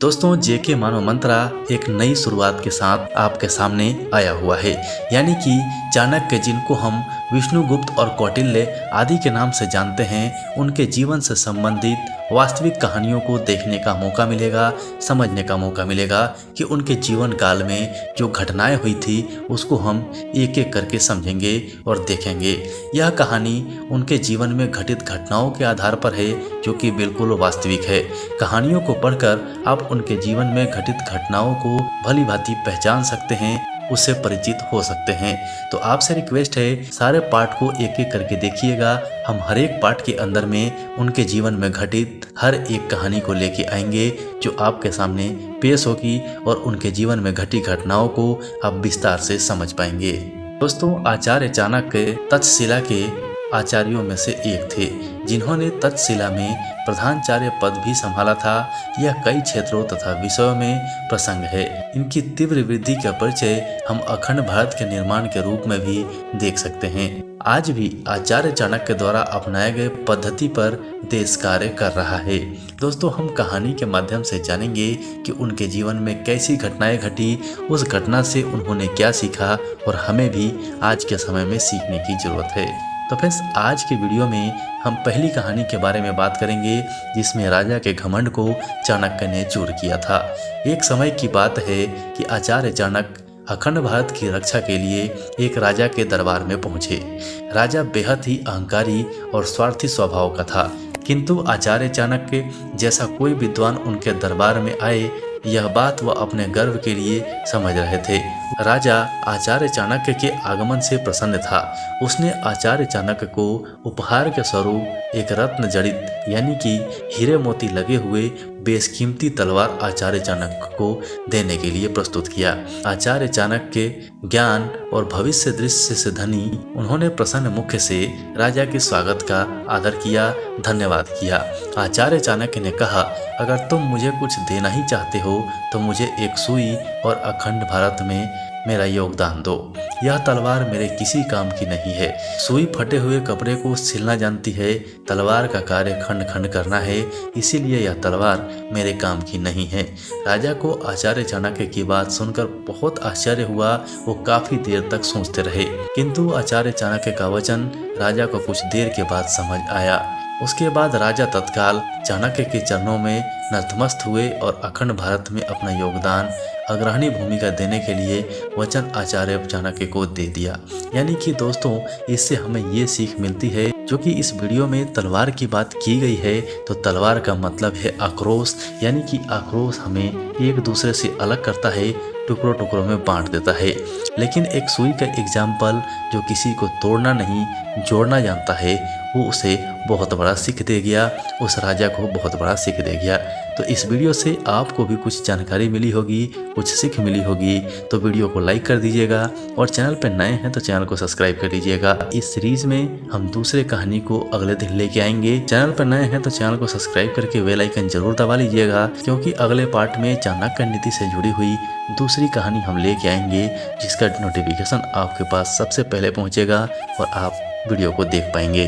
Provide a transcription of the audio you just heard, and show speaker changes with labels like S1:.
S1: दोस्तों, जेके मानव मंत्रा एक नई शुरुआत के साथ आपके सामने आया हुआ है। यानी कि चाणक्य, जिनको हम विष्णुगुप्त और कौटिल्य आदि के नाम से जानते हैं, उनके जीवन से संबंधित वास्तविक कहानियों को देखने का मौका मिलेगा, समझने का मौका मिलेगा कि उनके जीवन काल में जो घटनाएं हुई थी उसको हम एक एक करके समझेंगे और देखेंगे। यह कहानी उनके जीवन में घटित घटनाओं के आधार पर है, जो कि बिल्कुल वास्तविक है। कहानियों को पढ़कर आप उनके जीवन में घटित घटनाओं को भली भांति पहचान सकते हैं, उससे परिचित हो सकते हैं। तो आपसे रिक्वेस्ट है, सारे पार्ट को एक एक करके देखिएगा। हम हर एक पार्ट के अंदर में उनके जीवन में घटित हर एक कहानी को लेके आएंगे, जो आपके सामने पेश होगी और उनके जीवन में घटी घटनाओं को आप विस्तार से समझ पाएंगे। दोस्तों, आचार्य चाणक्य तक्षशिला के आचार्यों में से एक थे, जिन्होंने तक्षशिला में प्रधानाचार्य पद भी संभाला था। यह कई क्षेत्रों तथा विषयों में प्रसंग है। इनकी तीव्र वृद्धि का परिचय हम अखंड भारत के निर्माण के रूप में भी देख सकते हैं। आज भी आचार्य चाणक्य द्वारा अपनाए गए पद्धति पर देश कार्य कर रहा है। दोस्तों, हम कहानी के माध्यम से जानेंगे कि उनके जीवन में कैसी घटनाएं घटी, उस घटना से उन्होंने क्या सीखा और हमें भी आज के समय में सीखने की जरूरत है। तो फ्रेंड्स, आज की वीडियो में हम पहली कहानी के बारे में बात करेंगे, जिसमें राजा के घमंड को चाणक्य ने चूर किया था। एक समय की बात है कि आचार्य चाणक्य अखंड भारत की रक्षा के लिए एक राजा के दरबार में पहुंचे। राजा बेहद ही अहंकारी और स्वार्थी स्वभाव का था, किंतु आचार्य चाणक्य जैसा कोई विद्वान उनके दरबार में आए, यह बात वह अपने गर्व के लिए समझ रहे थे। राजा आचार्य चाणक्य के आगमन से प्रसन्न था। उसने आचार्य चाणक्य को उपहार के स्वरूप एक रत्न जड़ित यानी कि हीरे मोती लगे हुए बेशकीमती तलवार आचार्य चाणक्य को देने के लिए प्रस्तुत किया। आचार्य चाणक्य के ज्ञान और भविष्य दृश्य से धनी, उन्होंने प्रसन्न मुख से राजा के स्वागत का आदर किया, धन्यवाद किया। आचार्य चाणक्य ने कहा, अगर तुम मुझे कुछ देना ही चाहते हो तो मुझे एक सुई और अखंड भारत में मेरा योगदान दो। यह तलवार मेरे किसी काम की नहीं है। सुई फटे हुए कपड़े को सिलना जानती है, तलवार का कार्य खंड खंड करना है, इसीलिए यह तलवार मेरे काम की नहीं है। राजा को आचार्य चाणक्य की बात सुनकर बहुत आश्चर्य हुआ। वो काफी देर तक सोचते रहे, किंतु आचार्य चाणक्य का वचन राजा को कुछ देर के बाद समझ आया। उसके बाद राजा तत्काल चाणक्य के चरणों में नतमस्तक हुए और अखंड भारत में अपना योगदान अग्रणी भूमिका देने के लिए वचन आचार्य चाणक्य को दे दिया। यानी कि दोस्तों, इससे हमें ये सीख मिलती है, जो कि इस वीडियो में तलवार की बात की गई है, तो तलवार का मतलब है आक्रोश। यानी कि आक्रोश हमें एक दूसरे से अलग करता है, टुकड़ों टुकड़ों में बांट देता है। लेकिन एक सुई का एग्जाम्पल, जो किसी को तोड़ना नहीं जोड़ना जानता है, वो उसे बहुत बड़ा सीख दे गया, उस राजा को बहुत बड़ा सीख दे गया। तो इस वीडियो से आपको भी कुछ जानकारी मिली होगी, कुछ सीख मिली होगी, तो वीडियो को लाइक कर दीजिएगा और चैनल पर नए हैं तो चैनल को सब्सक्राइब कर दीजिएगा। इस सीरीज में हम दूसरे कहानी को अगले दिन लेके आएंगे। चैनल पर नए हैं तो चैनल को सब्सक्राइब करके बेल आइकन जरूर दबा लीजिएगा, क्योंकि अगले पार्ट में चाणक्य नीति से जुड़ी हुई दूसरी कहानी हम लेके आएंगे, जिसका नोटिफिकेशन आपके पास सबसे पहले पहुंचेगा और आप वीडियो को देख पाएंगे।